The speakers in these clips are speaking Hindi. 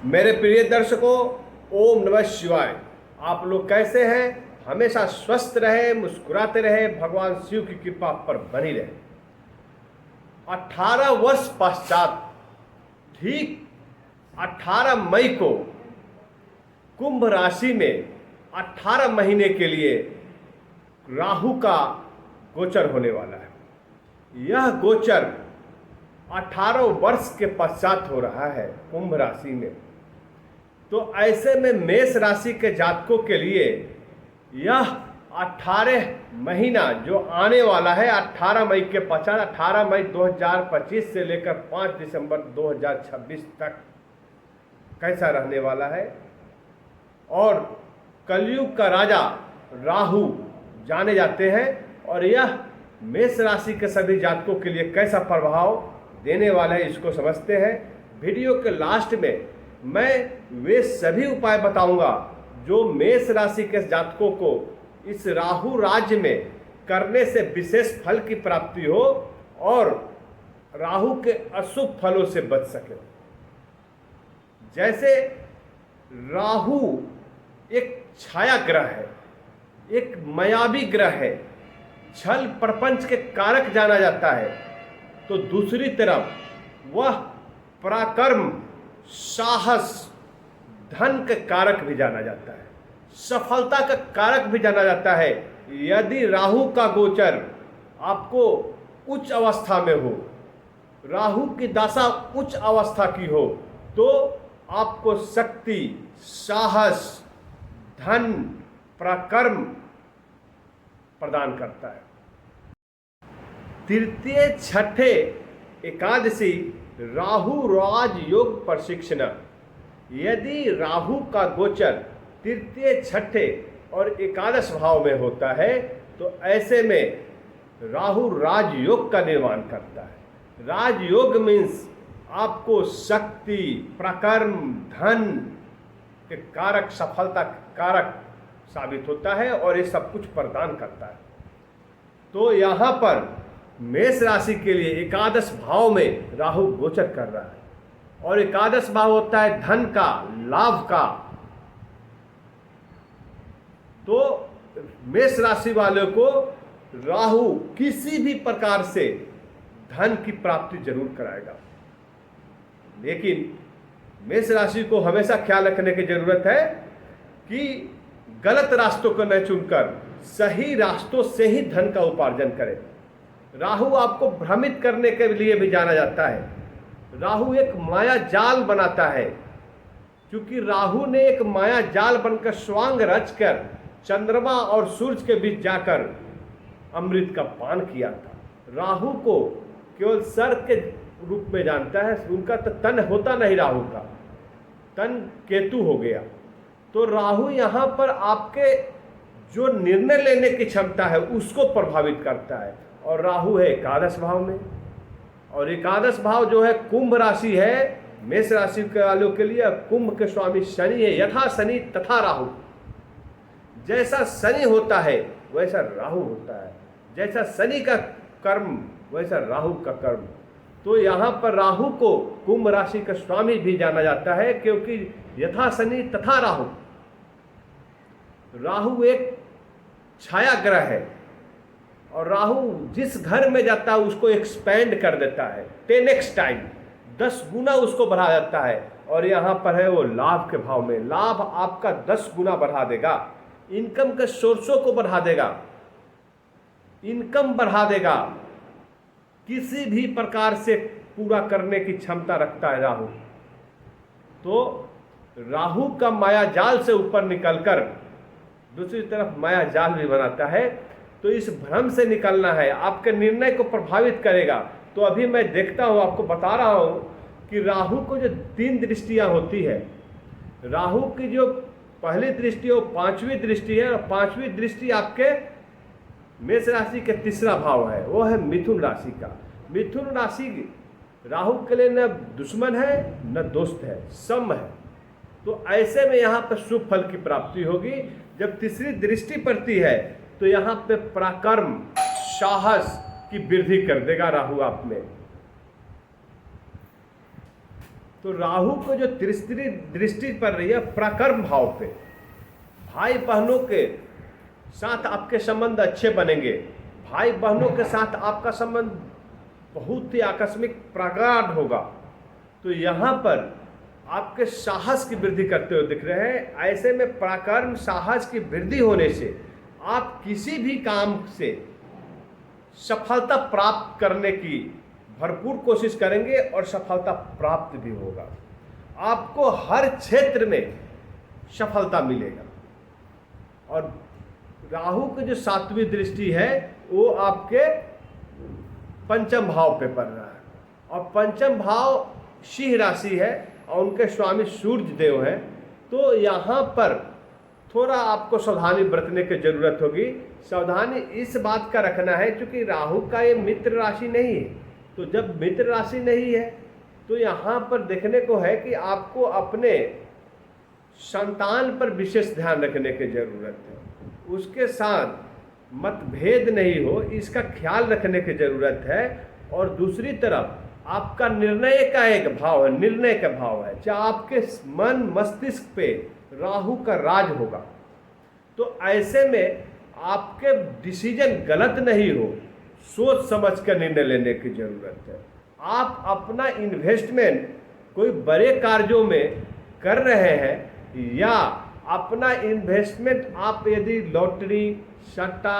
मेरे प्रिय दर्शकों, ओम नमः शिवाय। आप लोग कैसे हैं? हमेशा स्वस्थ रहे, मुस्कुराते रहे, भगवान शिव की कृपा पर बनी रहे। 18 वर्ष पश्चात ठीक 18 मई को कुंभ राशि में 18 महीने के लिए राहु का गोचर होने वाला है। यह गोचर 18 वर्ष के पश्चात हो रहा है कुंभ राशि में। तो ऐसे में मेष राशि के जातकों के लिए यह 18 महीना जो आने वाला है 18 मई के पश्चात 18 मई 2025 से लेकर 5 दिसंबर 2026 तक कैसा रहने वाला है, और कलयुग का राजा राहु जाने जाते हैं, और यह मेष राशि के सभी जातकों के लिए कैसा प्रभाव देने वाला है इसको समझते हैं। वीडियो के लास्ट में मैं वे सभी उपाय बताऊंगा जो मेष राशि के जातकों को इस राहु राज्य में करने से विशेष फल की प्राप्ति हो और राहु के अशुभ फलों से बच सके। जैसे राहु एक छाया ग्रह है, एक मायावी ग्रह है, छल प्रपंच के कारक जाना जाता है, तो दूसरी तरफ वह पराक्रम, साहस, धन के कारक भी जाना जाता है, सफलता का कारक भी जाना जाता है। यदि राहु का गोचर आपको उच्च अवस्था में हो, राहु की दशा उच्च अवस्था की हो, तो आपको शक्ति, साहस, धन, पराक्रम प्रदान करता है। तृतीय छठे एकादशी राहु राज योग प्रशिक्षण। यदि राहु का गोचर तृतीय, छठे और एकादश भाव में होता है तो ऐसे में राहु राजयोग का निर्माण करता है। राजयोग मीन्स आपको शक्ति, पराक्रम, धन के कारक, सफलता के कारक साबित होता है और ये सब कुछ प्रदान करता है। तो यहाँ पर मेष राशि के लिए एकादश भाव में राहु गोचर कर रहा है, और एकादश भाव होता है धन का, लाभ का। तो मेष राशि वालों को राहु किसी भी प्रकार से धन की प्राप्ति जरूर कराएगा, लेकिन मेष राशि को हमेशा ख्याल रखने की जरूरत है कि गलत रास्तों को न चुनकर सही रास्तों से ही धन का उपार्जन करें। राहु आपको भ्रमित करने के लिए भी जाना जाता है। राहु एक माया जाल बनाता है, क्योंकि राहु ने एक माया जाल बनकर स्वांग रचकर चंद्रमा और सूरज के बीच जाकर अमृत का पान किया था। राहु को केवल सर के रूप में जानता है, उनका तो तन होता नहीं, राहु का तन केतु हो गया। तो राहु यहाँ पर आपके जो निर्णय लेने की क्षमता है उसको प्रभावित करता है, और राहु है एकादश भाव में, और एकादश भाव जो है कुंभ राशि है मेष राशि के वालों के लिए। कुंभ के स्वामी शनि है। यथा शनि तथा राहु, जैसा शनि होता है वैसा राहु होता है, जैसा शनि का कर्म वैसा राहु का कर्म। तो यहाँ पर राहु को कुंभ राशि का स्वामी भी जाना जाता है, क्योंकि यथा शनि तथा राहु। राहु एक छाया ग्रह है, और राहु जिस घर में जाता है उसको एक्सपेंड कर देता है 10x टाइम, 10 गुना उसको बढ़ा देता है। और यहाँ पर है वो लाभ के भाव में, लाभ आपका 10 गुना बढ़ा देगा, इनकम के सोर्सों को बढ़ा देगा, इनकम बढ़ा देगा, किसी भी प्रकार से पूरा करने की क्षमता रखता है राहु। तो राहु का माया जाल से ऊपर निकलकर दूसरी तरफ माया जाल भी बनाता है। तो इस भ्रम से निकलना है, आपके निर्णय को प्रभावित करेगा। तो अभी मैं देखता हूँ, आपको बता रहा हूँ कि राहु को जो 3 दृष्टियाँ होती है, राहु की जो पहली दृष्टि वो 5वीं दृष्टि है, और 5वीं दृष्टि आपके मेष राशि के तीसरा भाव है, वो है मिथुन राशि का। मिथुन राशि राहु के लिए न दुश्मन है न दोस्त है, सम है। तो ऐसे में यहाँ पर शुभ फल की प्राप्ति होगी। जब तीसरी दृष्टि पड़ती है तो यहाँ पे पराक्रम, साहस की वृद्धि कर देगा राहु आप में। तो राहु को जो तीसरी दृष्टि पड़ रही है प्राकर्म भाव पे, भाई बहनों के साथ आपके संबंध अच्छे बनेंगे, भाई बहनों के साथ आपका संबंध बहुत ही आकस्मिक प्रगाढ़ होगा। तो यहाँ पर आपके साहस की वृद्धि करते हुए दिख रहे हैं। ऐसे में पराक्रम साहस की वृद्धि होने से आप किसी भी काम से सफलता प्राप्त करने की भरपूर कोशिश करेंगे और सफलता प्राप्त भी होगा। आपको हर क्षेत्र में सफलता मिलेगा। और राहु की जो 7वीं दृष्टि है वो आपके पंचम भाव पे पड़ रहा है, और पंचम भाव सिंह राशि है और उनके स्वामी सूर्य देव हैं। तो यहाँ पर थोड़ा आपको सावधानी बरतने की जरूरत होगी। सावधानी इस बात का रखना है क्योंकि राहु का ये मित्र राशि नहीं है। तो जब मित्र राशि नहीं है तो यहाँ पर देखने को है कि आपको अपने संतान पर विशेष ध्यान रखने की जरूरत है, उसके साथ मतभेद नहीं हो इसका ख्याल रखने की जरूरत है। और दूसरी तरफ आपका निर्णय का एक भाव है, निर्णय का भाव है, चाहे आपके मन मस्तिष्क पे राहु का राज होगा। तो ऐसे में आपके डिसीजन गलत नहीं हो, सोच समझ कर निर्णय लेने की जरूरत है। आप अपना इन्वेस्टमेंट कोई बड़े कार्यों में कर रहे हैं या अपना इन्वेस्टमेंट आप यदि लॉटरी सट्टा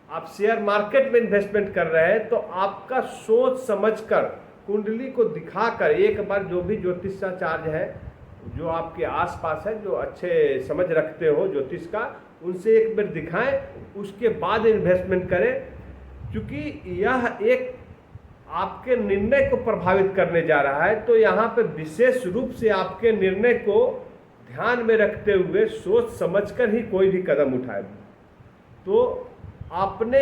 आप शेयर मार्केट में इन्वेस्टमेंट कर रहे हैं तो आपका सोच समझकर कुंडली को दिखाकर एक बार जो भी ज्योतिषाचार्य है जो आपके आसपास है जो अच्छे समझ रखते हो ज्योतिष का, उनसे एक बार दिखाएं, उसके बाद इन्वेस्टमेंट करें। क्योंकि यह एक आपके निर्णय को प्रभावित करने जा रहा है। तो यहाँ पे विशेष रूप से आपके निर्णय को ध्यान में रखते हुए सोच समझकर ही कोई भी कदम उठाए। तो अपने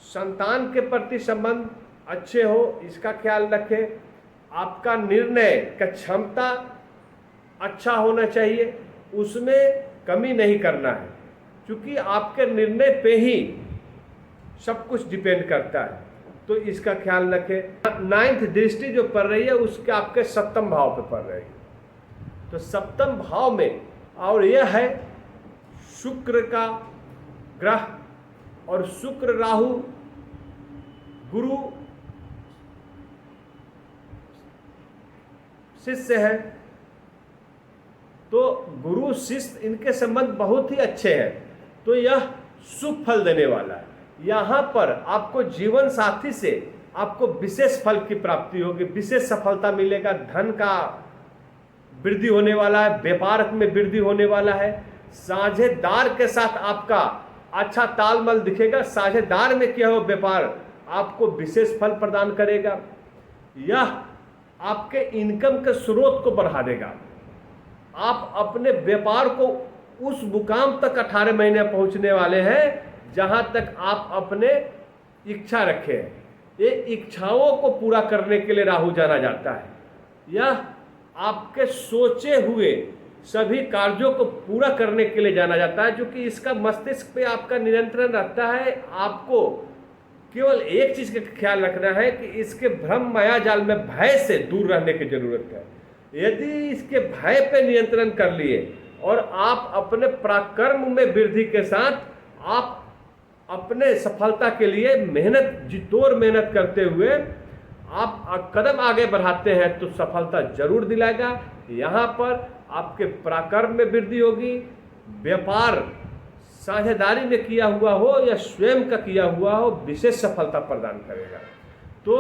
संतान के प्रति संबंध अच्छे हो इसका ख्याल रखें। आपका निर्णय का क्षमता अच्छा होना चाहिए, उसमें कमी नहीं करना है, क्योंकि आपके निर्णय पे ही सब कुछ डिपेंड करता है। तो इसका ख्याल रखें। 9th दृष्टि जो पड़ रही है उसके आपके 7म भाव पे पड़ रही है। तो 7म भाव में, और यह है शुक्र का ग्रह, और शुक्र राहु गुरु शिष्य है। तो गुरु शिष्य इनके संबंध बहुत ही अच्छे हैं। तो यह शुभ फल देने वाला है। यहाँ पर आपको जीवन साथी से आपको विशेष फल की प्राप्ति होगी, विशेष सफलता मिलेगा, धन का वृद्धि होने वाला है, व्यापार में वृद्धि होने वाला है। साझेदार के साथ आपका अच्छा तालमेल दिखेगा। साझेदार में किया हुआ व्यापार आपको विशेष फल प्रदान करेगा। यह आपके इनकम के स्रोत को बढ़ा देगा। आप अपने व्यापार को उस मुकाम तक 18 महीने पहुंचने वाले हैं जहां तक आप अपने इच्छा रखें। ये इच्छाओं को पूरा करने के लिए राहु जाना जाता है। यह आपके सोचे हुए सभी कार्यों को पूरा करने के लिए जाना जाता है, क्योंकि इसका मस्तिष्क पे आपका नियंत्रण रहता है। आपको केवल एक चीज का ख्याल रखना है कि इसके भ्रम माया जाल में भय से दूर रहने की जरूरत है। यदि इसके भय पे नियंत्रण कर लिए और आप अपने पराक्रम में वृद्धि के साथ आप अपने सफलता के लिए मेहनत जितोड़ मेहनत करते हुए आप कदम आगे बढ़ाते हैं तो सफलता जरूर दिलाएगा। यहाँ पर आपके पराक्रम में वृद्धि होगी, व्यापार साझेदारी में किया हुआ हो या स्वयं का किया हुआ हो विशेष सफलता प्रदान करेगा। तो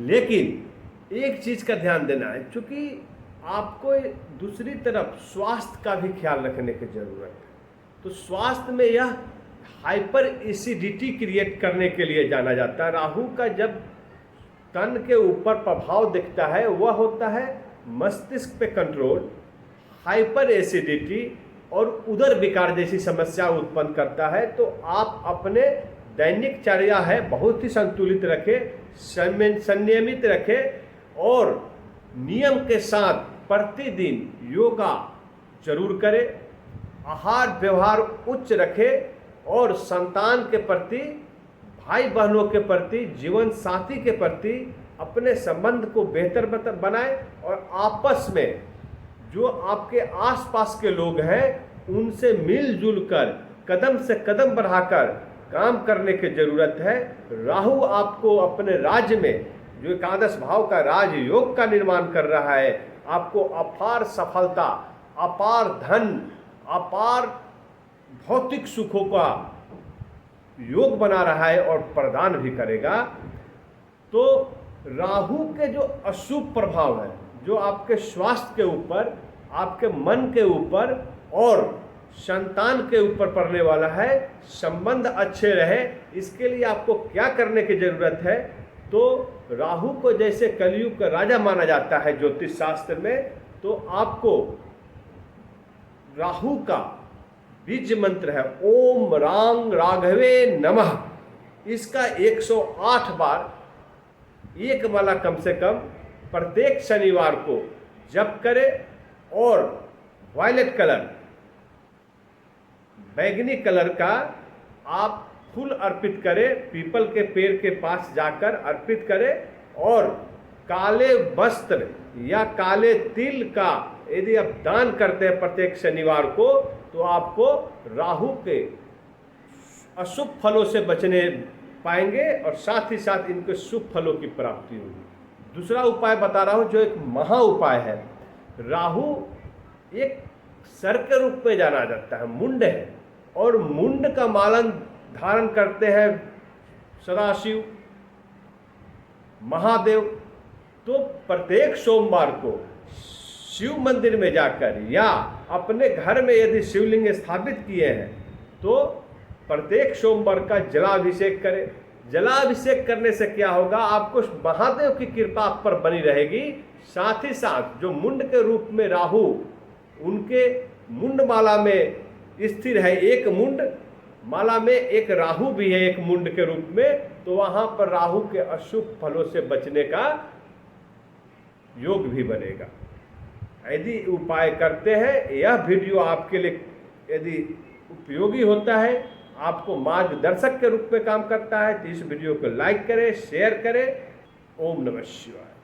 लेकिन एक चीज का ध्यान देना है, क्योंकि आपको दूसरी तरफ स्वास्थ्य का भी ख्याल रखने की जरूरत है। तो स्वास्थ्य में यह हाइपर एसिडिटी क्रिएट करने के लिए जाना जाता है। राहु का जब तन के ऊपर प्रभाव दिखता है वह होता है मस्तिष्क पे कंट्रोल, हाइपर एसिडिटी और उदर विकार जैसी समस्या उत्पन्न करता है। तो आप अपने दैनिक चर्या है बहुत ही संतुलित रखें, संयमित रखें और नियम के साथ प्रतिदिन योगा जरूर करें, आहार व्यवहार उच्च रखें और संतान के प्रति, भाई बहनों के प्रति, जीवन साथी के प्रति अपने संबंध को बेहतर बनाएं और आपस में जो आपके आसपास के लोग हैं उनसे मिलजुल कर कदम से कदम बढ़ाकर काम करने की जरूरत है। राहु आपको अपने राज्य में जो एकादश भाव का राजयोग का निर्माण कर रहा है, आपको अपार सफलता, अपार धन, अपार भौतिक सुखों का योग बना रहा है और प्रदान भी करेगा। तो राहु के जो अशुभ प्रभाव है, जो आपके स्वास्थ्य के ऊपर, आपके मन के ऊपर और संतान के ऊपर पड़ने वाला है, संबंध अच्छे रहे, इसके लिए आपको क्या करने की जरूरत है? तो राहु को जैसे कलयुग का राजा माना जाता है ज्योतिष शास्त्र में, तो आपको राहु का बीज मंत्र है ओम रांग राघवे नमः। इसका 108 बार एक माला कम से कम प्रत्येक शनिवार को जप करें और वायलेट कलर, बैगनी कलर का आप फूल अर्पित करें, पीपल के पेड़ के पास जाकर अर्पित करें और काले वस्त्र या काले तिल का यदि आप दान करते हैं प्रत्येक शनिवार को, तो आपको राहु के अशुभ फलों से बचने पाएंगे और साथ ही साथ इनके शुभ फलों की प्राप्ति होगी। दूसरा उपाय बता रहा हूं जो एक महा उपाय है। राहु एक सर के रूप में जाना जाता है, मुंड है, और मुंड का मालन धारण करते हैं सदाशिव, महादेव। तो प्रत्येक सोमवार को शिव मंदिर में जाकर या अपने घर में यदि शिवलिंग स्थापित किए हैं तो प्रत्येक सोमवार का जलाभिषेक करें। जलाभिषेक करने से क्या होगा, आपको महादेव की कृपा आप पर बनी रहेगी। साथ ही साथ जो मुंड के रूप में राहु उनके मुंड माला में स्थिर है, एक मुंड माला में एक राहु भी है एक मुंड के रूप में, तो वहां पर राहु के अशुभ फलों से बचने का योग भी बनेगा। यदि उपाय करते हैं, यह वीडियो आपके लिए यदि उपयोगी होता है, आपको मार्गदर्शक के रूप में काम करता है, तो इस वीडियो को लाइक करें, शेयर करें। ओम नमः शिवाय।